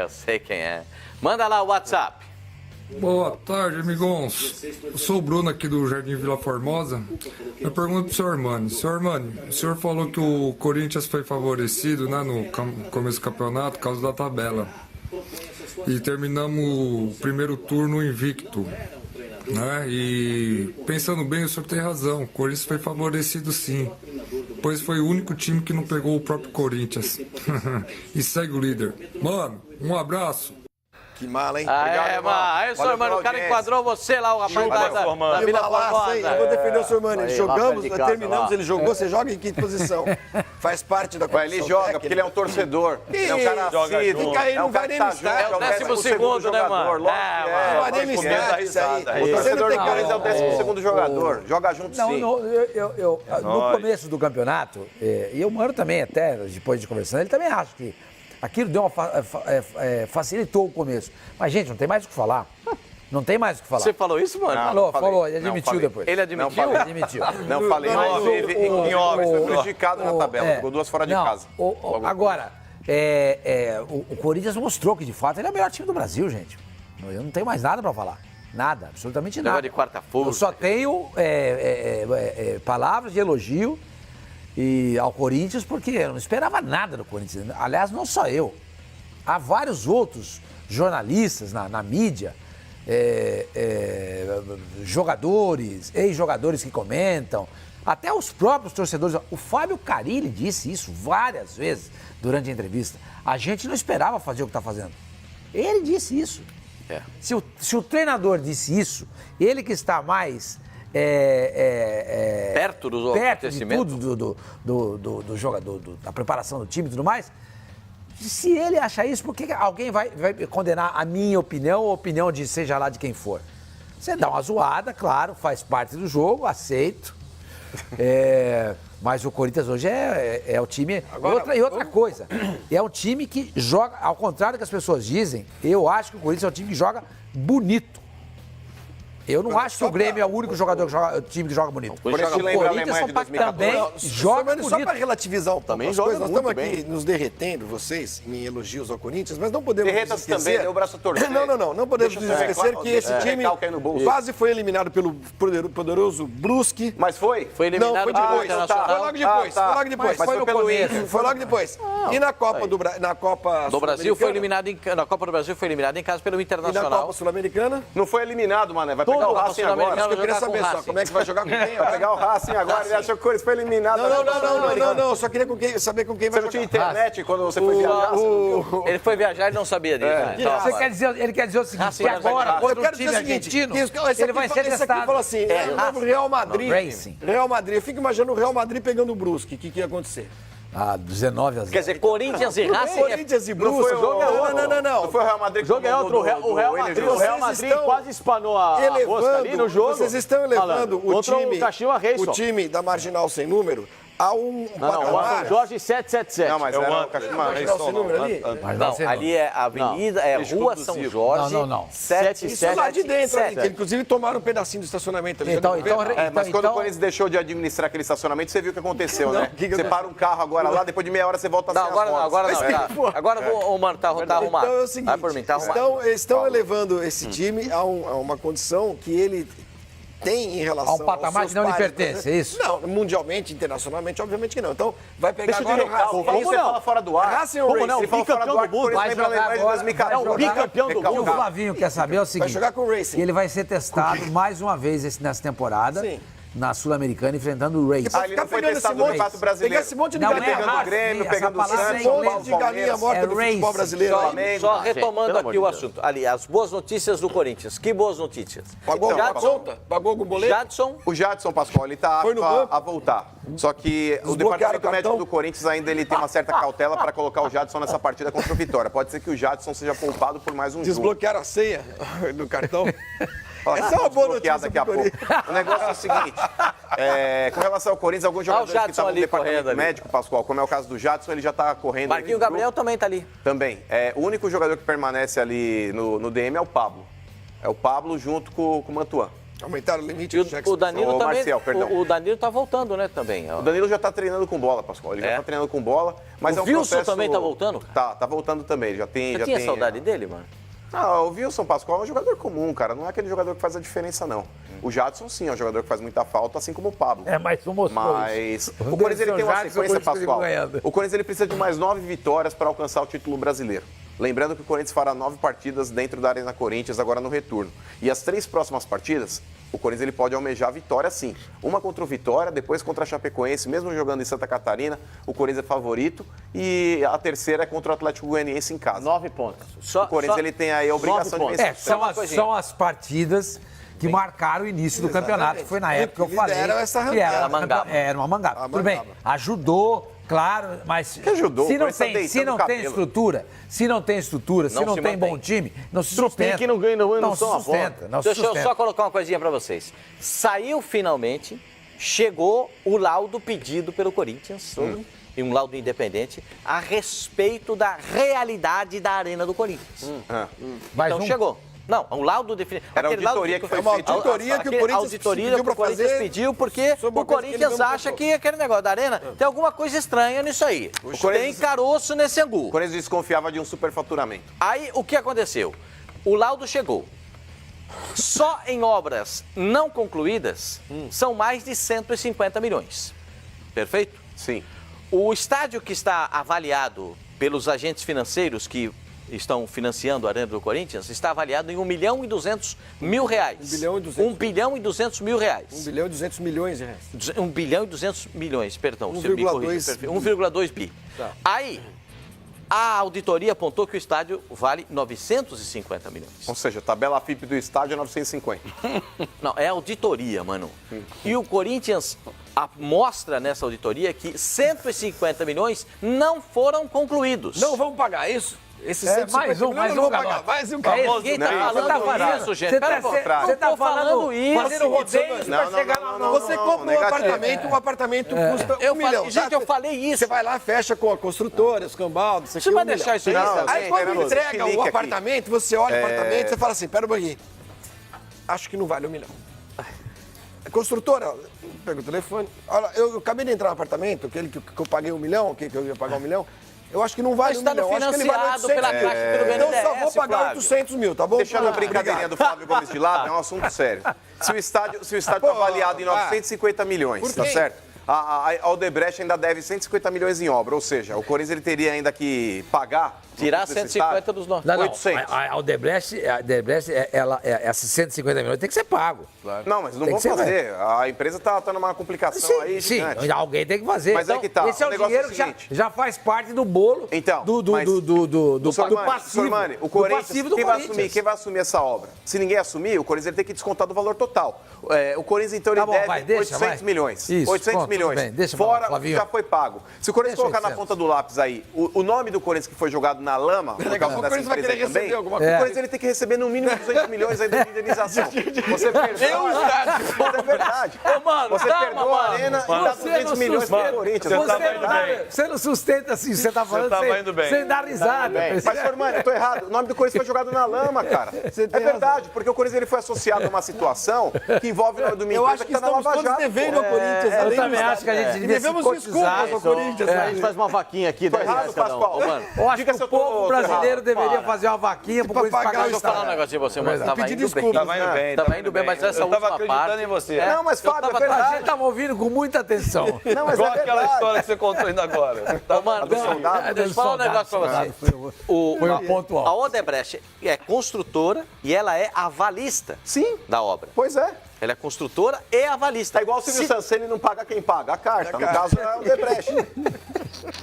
Eu sei quem é. Manda lá o WhatsApp. Boa tarde, amigões. Eu sou o Bruno aqui do Jardim Vila Formosa. Eu pergunto pro senhor Armani. Senhor Armani, o senhor falou que o Corinthians foi favorecido, né, no começo do campeonato por causa da tabela. E terminamos o primeiro turno invicto. Né? E pensando bem, o senhor tem razão. O Corinthians foi favorecido sim. Pois foi o único time que não pegou o próprio Corinthians. E segue o líder. Mano, um abraço. Que mala, hein? Aí, senhor Mano, o cara enquadrou você lá, o rapaz da Vila Formosa. Eu vou defender o senhor Mano. Jogamos, casa, terminamos, lá. ele jogou. Você joga em que posição? Faz parte da comissão Ele joga, técnica. porque ele é um torcedor. É um cara assíduo. Não vai nem no estádio. É o 12º, né, mano? Não vai nem no estádio, isso aí. O torcedor do Você Corinthians é o 12º jogador. Joga junto sim. No começo do campeonato, e o Mano também, até depois de conversando, ele também acha que aquilo deu facilitou o começo. Mas, gente, não tem mais o que falar. Não tem mais o que falar. Você falou isso, mano? Falou, ele admitiu depois. Ele admitiu? Ele admitiu. Não falei, mas em obras foi prejudicado na tabela. Ficou 2 fora de casa. Agora, o Corinthians mostrou que, de fato, ele é o melhor time do Brasil, gente. Eu não tenho mais nada pra falar. Nada, absolutamente nada. De quarta-feira. Eu só tenho palavras de elogio ao Corinthians, porque eu não esperava nada do Corinthians. Aliás, não só eu. Há vários outros jornalistas na mídia, jogadores, ex-jogadores que comentam, até os próprios torcedores. O Fábio Carilli disse isso várias vezes durante a entrevista. A gente não esperava fazer o que está fazendo. Ele disse isso. Se o treinador disse isso, ele que está mais perto dos acontecimentos, de tudo do jogador, da preparação do time e tudo mais, se ele acha isso, por que alguém vai condenar a minha opinião ou a opinião de seja lá de quem for? Você dá uma zoada, claro, faz parte do jogo, aceito. Mas o Corinthians hoje é o time... Outra coisa, é um time que joga, ao contrário do que as pessoas dizem, eu acho que o Corinthians é um time que joga bonito. Eu não acho que o Grêmio é o único time que joga bonito. O Corinthians lembra a Alemanha de 2014. Também joga bonito. Só para relativizar um pouco Também as joga coisas, nós muito estamos aqui bem. nos derretendo, vocês, em elogios ao Corinthians, mas não podemos Derreta-se também, deu o braço a torcer. Não podemos Deixa eu saber esquecer qual- que esse time recalque aí no bolso. quase foi eliminado pelo poderoso Brusque. Mas foi? Foi eliminado Não, foi pelo depois. Internacional. Foi logo depois. Tá. Foi logo depois. Mas foi pelo Inter. Foi logo depois. E na Copa do Brasil foi eliminado na Copa do Brasil foi eliminado em casa pelo E Internacional. na Copa Sul-Americana? Não foi eliminado, mané. Vai pegar o Racing agora. Acho que eu queria jogar com saber o só Racing. como é que vai jogar com quem? Vai pegar o Racing agora. Ele achou que o Corinthians foi eliminado. Não. Só queria saber com quem Você vai não tinha jogar. internet quando você foi viajar? Ele foi viajar e não sabia disso. né? Então, Ele quer dizer o seguinte, Racing que agora, vai contra Eu quero o dizer time o seguinte, argentino, esse ele vai ser aqui testado. fala assim, o novo Real Madrid. Racing. Real Madrid. Eu fico imaginando o Real Madrid pegando o Brusque. O que ia acontecer? 19 a 0. quer dizer, Corinthians e Racing Corinthians e Brusque. foi o jogo é outro. Não. Não foi o Real Madrid que O jogo é tomou outro. gol O Real do Madrid, Energy. o Real Vocês Madrid estão quase espanou a rosca ali no jogo. Vocês estão elevando o Contra time, o Caxiwa Reison. o time da Marginal Sem Número a um Não, patamar. o Jorge 777. Não, mas era o Caxiwa Marginal Sem Número ali? Não, ali é Avenida, é Rua São Jorge. Não. 7 lá de dentro, ali, 7. que inclusive tomaram um pedacinho do estacionamento ali. Então, Mas quando o Corinthians deixou de administrar aquele estacionamento, você viu o que aconteceu, né? Você para um carro agora lá, depois de meia hora você volta Não, sem agora as não, motos. agora não. Mas, Agora o Mano tá arrumado. Então é o seguinte, Vai por mim, tá arrumado. estão elevando esse time a uma condição que ele tem em relação A um patamar aos que não lhe seus pares, pertence, né? é isso? Não, mundialmente, internacionalmente, obviamente que não. Então, vai pegar Deixa eu te agora o recalcar. Racing. Como você fala fora do ar? Racing ou Como Racing? não? Ele Ele fala fora do ar, que o Corinthians Vai lembra jogar mais de agora. 2014. É o bicampeão do O que o Recalcar. Flavinho quer saber é o seguinte. jogar com o Racing. Que ele vai ser testado mais uma vez nessa temporada, Sim. na Sul-Americana, enfrentando o Racing. Ah, ele não foi pegando testado esse no monte- Campeonato Pegar Brasileiro. esse monte de Não, galinha, é Pegando o Racing, Grêmio, essa pegando o palavra Santos, é São inglês. Paulo, de galinha Palmeiras. morta do futebol Racing. brasileiro. Só, aí. só retomando pelo amor aqui o de Deus. assunto. Ali, as boas notícias do Corinthians. Que boas notícias. Pagou alguma Jadson, conta? Pagou algum boleto? Jadson, O Jadson Pascoal, ele tá Foi no apto banco? a voltar. Só que o Desbloquearam departamento o médico cartão? do Corinthians ainda ele tem uma certa cautela para colocar o Jadson nessa partida contra o Vitória. Pode ser que o Jadson seja poupado por mais um jogo. Desbloquearam a senha do cartão? Fala, Essa é uma boa desbloqueado notícia daqui a pro pouco. O negócio é o seguinte, com relação ao Corinthians, alguns jogadores que Jadson estavam no ali departamento correndo ali. médico, Pascoal, como é o caso do Jadson, ele já está correndo. Marquinho ali no Gabriel grupo. também tá ali. Também. O único jogador que permanece ali no DM é o Pablo. É o Pablo junto com o Mantuan. Aumentaram o limite E do cheque o Danilo Ô, também. Marcel, perdão. O Danilo tá voltando, né, também. O Danilo já tá treinando com bola, Pascoal. Ele já tá treinando com bola, mas O é um Wilson processo... também tá voltando? Tá voltando também. Já tem... Você já tinha tem, saudade dele, mano? Não, o Wilson Pascoal é um jogador comum, cara. Não é aquele jogador que faz a diferença, não. O Jadson, sim, é um jogador que faz muita falta, assim como o Pablo. Mas tu mostrou isso. Mas o Corinthians ele tem uma Jadson, sequência, por isso que ele Pascoal. ganhando. O Corinthians ele precisa de mais 9 vitórias para alcançar o título brasileiro. Lembrando que o Corinthians fará 9 partidas dentro da Arena Corinthians agora no retorno. E as 3 próximas partidas, o Corinthians ele pode almejar a vitória, sim. Uma contra o Vitória, depois contra a Chapecoense, mesmo jogando em Santa Catarina, o Corinthians é favorito. E a terceira é contra o Atlético Goianiense em casa. 9 pontos. O Corinthians ele tem aí a obrigação de pontos. vencer. São as partidas que marcaram o início do campeonato. Foi na época que eu falei. Lideram essa que era mangaba. Era uma mangaba. Tudo bem, ajudou, claro, mas Que ajudou? se O não Corinthians tá tem, se deitando não o tem cabelo. estrutura, se não tem se bom mantém. time, não se Trupinho sustenta. que não ganha, não se são a bola. sustenta. Não se Deixa eu sustenta. só colocar uma coisinha pra vocês. Saiu finalmente, chegou o laudo pedido pelo Corinthians, e um laudo independente, a respeito da realidade da Arena do Corinthians. Mais Então um? chegou. Não, um laudo definitivo. Era a Aquele laudo auditoria que foi É uma feita. auditoria que o Corinthians um auditoria pediu que pra o Corinthians fazer pediu, porque sobre uma o coisa que ele Corinthians não acha comprou. que aquele negócio da Arena tem alguma coisa estranha nisso aí. Tem Corinthians- caroço nesse angu. O Corinthians desconfiava de um superfaturamento. Aí, o que aconteceu? O laudo chegou. Só em obras não concluídas são mais de 150 milhões. Perfeito? Sim. O estádio que está avaliado pelos agentes financeiros que estão financiando a Arena do Corinthians está avaliado em R$ 1.200.000. 1.200.000. 1.200.000 reais. 1.200 milhões de reais. 1.200 milhões, perdão. você me 1,2 corrige, perfeito. 1,2 bi. Tá. Aí, a auditoria apontou que o estádio vale 950 milhões. Ou seja, a tabela FIP do estádio é 950. Não, é auditoria, mano. E o Corinthians mostra nessa auditoria que 150 milhões não foram concluídos. Não vão pagar isso? Esses mais um, milhões mais não um, vão pagar. Galope. Mais um Ninguém tá Não, falando você tá fazendo isso, gente. Você Pera tá, um pouco. você tá Não tô falando isso. fazendo rodeios Não, pra não, chegar não, no... não, Você compra um negativo. apartamento custa Eu $1 falei- milhão. gente, eu falei isso. Você vai lá, fecha com a construtora, os cambal, isso aqui, Você vai $1 milhão. deixar isso aí? Não, Celso? Aí Sim, quando queremos entrega chilique o aqui. apartamento, você olha o apartamento, você fala assim, pera um pouquinho, acho que não vale $1 milhão. A construtora, pega o telefone, olha, eu acabei de entrar no apartamento, aquele que eu paguei $1 milhão, que eu ia pagar $1 milhão, eu acho que não vale Mas $1 está milhão, acho que ele vale financiado 800 pela mil. Caixa e pelo Então só vou BNDES, pagar Flávio. 800 mil, tá bom? Deixando a Flávio? brincadeirinha do Flávio Gomes de lado, é um assunto sério. Se o estádio está Pô, avaliado em 950 milhões, Por tá quem? certo? A Odebrecht ainda deve 150 milhões em obra, ou seja, o Corinthians ele teria ainda que pagar... Tirar desse 150 estádio. dos nossos. Não, 800. a Odebrecht, esses 150 milhões tem que ser pago. Não, mas não Tem vão que ser, fazer. A empresa está numa complicação aí Sim, gigante. alguém tem que fazer. Mas aí que tá, Esse é o o negócio dinheiro é o que já, seguinte. já faz parte do bolo Então, do mas- passivo. Sormani, o do Corinthians, passivo do quem vai Corinthians. assumir essa obra? Se ninguém assumir, o Corinthians ele tem que descontar do valor total. O Corinthians, então, ele Tá bom, deve vai, deixa, 800 vai. milhões. Isso, 800 pronto, tudo milhões. bem, deixa, Fora o que Flavinho. já foi pago. Se o Corinthians Deixa colocar na 800. ponta do lápis aí, o nome do Corinthians que foi jogado na lama, por Daqui a causa pouco o dessa Corinthians vai empresa querer aí também, receber alguma o coisa. Corinthians ele tem que receber no mínimo 200 milhões aí de indenização. Você perdeu o estádio. Mas é verdade. mano, Você calma, perdoa mano. a arena e dá 200 milhões para o Corinthians. Você não sustenta assim, você tá falando sem dar risada. Mas, Sormani, eu tô errado. O nome do Corinthians foi jogado na lama, cara. É verdade, porque o Corinthians ele foi associado a uma situação que envolve o nome do Eu empresa acho que que está na estamos Lava todos Jato. devendo ao Corinthians. Eu além também do acho que a gente estádio. devia se Devemos cotizar. desculpas ao Corinthians. A gente faz uma vaquinha aqui, Tô 10 errado, reais cada um. Pascoal. Ô, mano, Eu acho Diga que se o eu tô povo brasileiro errado. deveria fazer uma vaquinha pro Pra Corinthians pagar pagar o o Deixa eu falar um estádio. negócio de você, mano. Tava Pedir indo bem. desculpas. Tava indo bem, Tava indo bem, mas essa Eu tava última acreditando parte... em você. Não, mas Fábio, é A verdade. gente tava ouvindo com muita atenção. Não, mas Igual é aquela verdade. história que você contou ainda agora. Ô, mano, do soldado? deixa eu falar um negócio pra você. Foi uma pontual. A Odebrecht é construtora e ela é avalista Sim, da obra. pois é. Ela é construtora e avalista. Tá igual o Silvio Santos, ele não paga quem paga, a carta. No caso é o Odebrecht.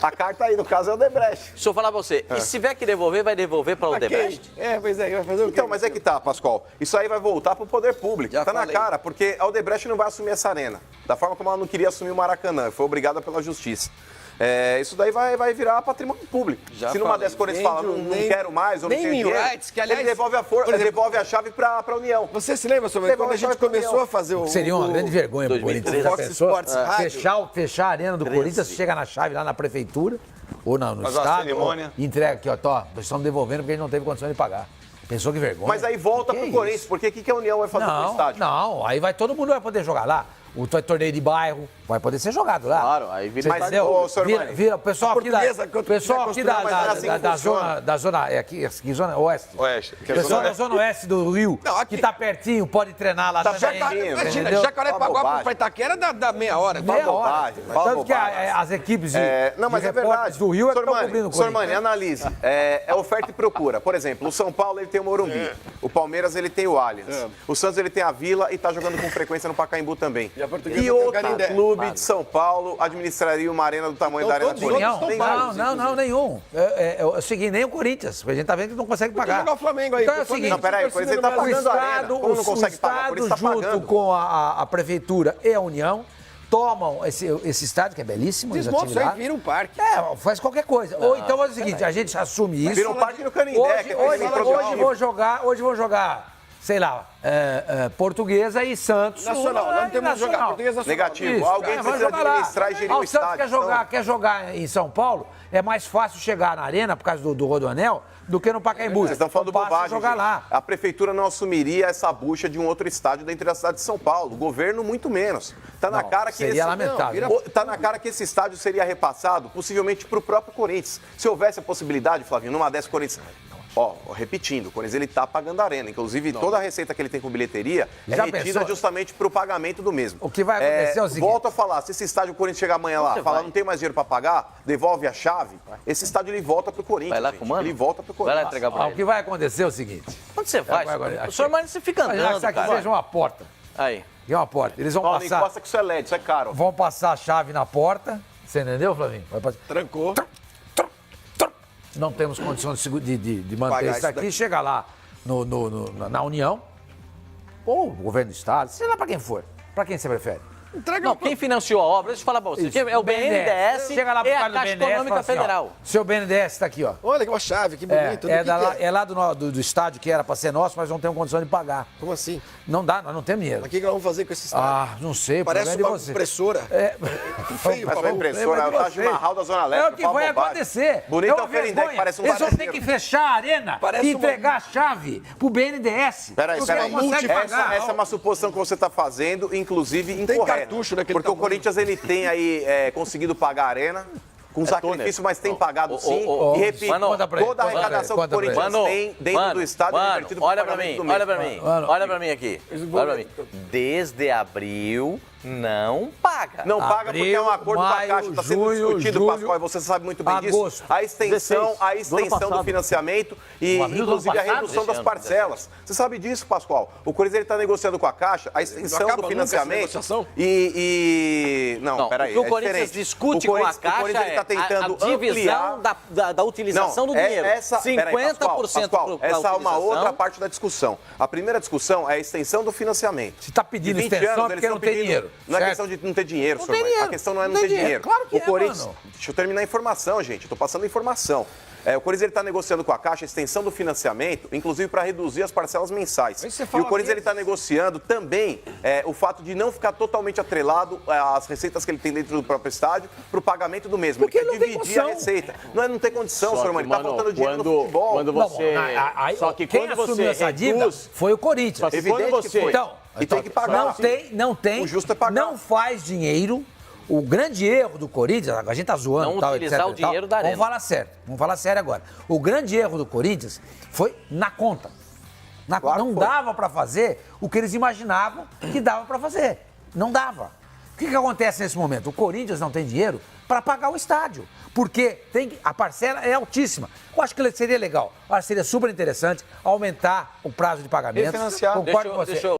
A carta aí, no caso, é o Odebrecht. Deixa eu falar pra você. E se tiver que devolver, vai devolver pra Odebrecht. Pois é, vai fazer o quê? Então, mas é que tá, Pascoal. Isso aí vai voltar pro poder público. Já Tá na falei. cara, porque a Odebrecht não vai assumir essa arena. Da forma como ela não queria assumir o Maracanã. Foi obrigada pela justiça. Isso daí vai virar patrimônio público. Se numa dessas Corinthians fala, não quero mais, ou não nem tenho dinheiro, rights, que, aliás, ele devolve devolve a chave pra União. Você se lembra, sobre quando a gente começou a fazer o... Seria uma grande vergonha pro 2013. Corinthians. Já Fox pensou? Sports Rádio. Fechar a arena do Corinthians, chega na chave lá na prefeitura ou no Fazer uma estado cerimônia. e entrega aqui, ó, nós estamos devolvendo porque a gente não teve condição de pagar. Pensou que vergonha. Mas aí volta Que pro é Corinthians, isso? porque o que a União vai fazer pro estádio? Não, aí vai todo mundo vai poder jogar lá. O torneio de bairro vai poder ser jogado lá. Claro, aí vira... Você entendeu? ô, senhor Vira, Mani, vira o pessoal a aqui da, portuguesa, que eu pessoal aqui mas é assim que da funciona. zona, é aqui zona oeste. Oeste. Que é Pessoal zona da oeste. zona oeste do Rio, Não, aqui- que tá pertinho, pode treinar lá Tá também. pertinho, Imagina, entendeu? Jacarepaguá bobagem. pra Itaquera dá meia hora. Meia hora. bobagem, fala Tanto que bobagem. as equipes de, Não, mas de é repórteres verdade. do Rio é que Senhor estão Mani, cobrindo o senhor Corinthians. Mani, analise. É oferta e procura. Por exemplo, o São Paulo ele tem o Morumbi. O Palmeiras ele tem o Allianz. O Santos ele tem a Vila e tá jogando com frequência no Pacaembu também. E a Portuguesa E tem o outro Canindé. clube de São Paulo administraria uma arena do tamanho da Arena todos Corinthians? São Não, Paulo, não, nenhum. Eu segui nem o Corinthians, porque a gente tá vendo que não consegue pagar. jogar o Flamengo aí, Então é o o Flamengo seguinte, Não, peraí, o Corinthians ele tá o pagando a arena. Estado, Como não consegue o pagar? O Estado Corinthians tá junto pagando. com a Prefeitura e a União, tomam esse estádio, que é belíssimo, Desmonta isso aí, atividade. vira um parque. Faz qualquer coisa. Ou então faz o seguinte, a gente assume isso. Vira um parque no Canindé, que é Hoje improdutível. hoje vou jogar, sei lá, Portuguesa e Santos. Nacional, não temos que jogar Nacional. Portuguesa Nacional. Negativo. Isso, Alguém vai precisa jogar lá. administrar e gerir Ah, o o Santos estádio. quer jogar em São Paulo, é mais fácil chegar na arena, por causa do Rodoanel, do que no Pacaembu. Vocês estão falando Então passa a bobagem, jogar gente. lá. A prefeitura não assumiria essa bucha de um outro estádio dentro da cidade de São Paulo. O governo, muito menos. Tá na Não, cara que seria lamentável. Tá na cara que esse estádio seria repassado, possivelmente para o próprio Corinthians. Se houvesse a possibilidade, Flavinho, numa dessa Corinthians... repetindo, o Corinthians ele tá pagando a arena. Inclusive, toda a receita que ele tem com bilheteria é Já retida pensou? justamente para o pagamento do mesmo. O que vai acontecer é o seguinte... Volto a falar, se esse estádio o Corinthians chegar amanhã lá, falar não tem mais dinheiro para pagar, devolve a chave, esse estádio ele volta pro Corinthians. Vai lá gente. com o mano? Ele volta pro Vai lá Corinthians. entregar pra O ele. que vai acontecer é o seguinte... Onde você vai? Agora, O senhor Mani, você fica andando, Isso aqui cara. seja uma porta. Aí. Aqui é uma porta. Eles vão Paulo, passar... encosta que isso é LED, isso é caro. Vão passar a chave na porta. Você entendeu, Flavinho? Vai passar. Trancou. Não temos condições de manter Pagar isso isso aqui. daqui. Chega lá na União, ou o governo do Estado, sei lá para quem for. Para quem você prefere? Entrega Não, quem financiou a obra, deixa eu falar pra você. É o BNDES Chega lá pro e a cara do Caixa BNDES e Econômica fala assim, ó, Federal. seu BNDES está aqui, ó. Olha que uma chave, que bonito. É lá do estádio que era para ser nosso, mas não temos condição de pagar. Como assim? Não dá, nós não temos dinheiro. Mas o que nós vamos fazer com esse estádio? Ah, não sei, o Parece problema é uma de você. impressora. Feio, Mas Paulo. a impressora é o Taj Mahal da Zona Leste. É o que fala vai bobagem. acontecer. Bonito é uma o Ferindé, que vergonha. parece um Eles vão ter zagueiro. que fechar a arena Parece e entregar a chave pro BNDES. Peraí, porque peraí. não consegue pagar. Essa é uma suposição que você está fazendo, inclusive Tem incorreta. cartucho daquele Porque o tamanho. Corinthians ele tem aí conseguido pagar a arena. Com sacrifício, mas tem pagado sim. E repito, Mano, conta pra ele, toda a conta pra arrecadação ele, que o conta pra Corinthians ele. tem dentro do estádio é invertido pro olha pra pagamento mim, do mês. olha pra mim, olha pra mim aqui. Olha pra mim. Desde abril, não paga. Não paga porque é um acordo Maio, da Caixa, está sendo junho, discutido, julho, Pascoal, e você sabe muito bem agosto. disso. A extensão, 16 do ano do passado. financiamento e, O abril do inclusive, ano a redução passado? das Esse ano, parcelas. Você sabe disso, Pascoal? O Corinthians está negociando com a Caixa a extensão acaba do nunca essa financiamento negociação? Não, peraí, o que o é Corinthians diferente. discute O com a Corinthians- o Caixa Corinthians ele tá tentando a divisão ampliar. da utilização do dinheiro. Peraí, 50% Pascoal, pra essa é uma utilização. outra parte da discussão. A primeira discussão é a extensão do financiamento. Se tá pedindo De 20 extensão, anos, é eles porque não estão tem pedindo- dinheiro, Não é certo? questão de não ter dinheiro, Não senhor tem Mano. dinheiro. A questão não é Não não ter tem dinheiro. dinheiro. Claro que O é, Corinthians... mano. Deixa eu terminar a informação, gente. Eu tô passando a informação. O Corinthians ele está negociando com a Caixa a extensão do financiamento, inclusive para reduzir as parcelas mensais. Mas você E fala o Corinthians deles. ele está negociando também o fato de não ficar totalmente atrelado às receitas que ele tem dentro do próprio estádio para o pagamento do mesmo. Porque ele não quer tem dividir a condição. receita. Não tem condição, Só senhor que, Mano. Está mano, faltando dinheiro no futebol. quando você... Só que quem quando assumiu você essa dívida reduz... foi o Corinthians. Só que Evidente quando que você... foi. Então, E tem que pagar. Não tem. O justo é pagar. Não faz dinheiro. O grande erro do Corinthians, a gente tá zoando, Não tal, utilizar etc, o dinheiro da arena. Vamos falar sério agora. O grande erro do Corinthians foi na conta. Claro Não que foi. dava para fazer o que eles imaginavam que dava para fazer. Não dava. O que acontece nesse momento? O Corinthians não tem dinheiro para pagar o estádio. Porque a parcela é altíssima. Eu acho que seria legal. Eu acho que seria super interessante aumentar o prazo de pagamento. Refinanciar. Concordo com você. Deixa eu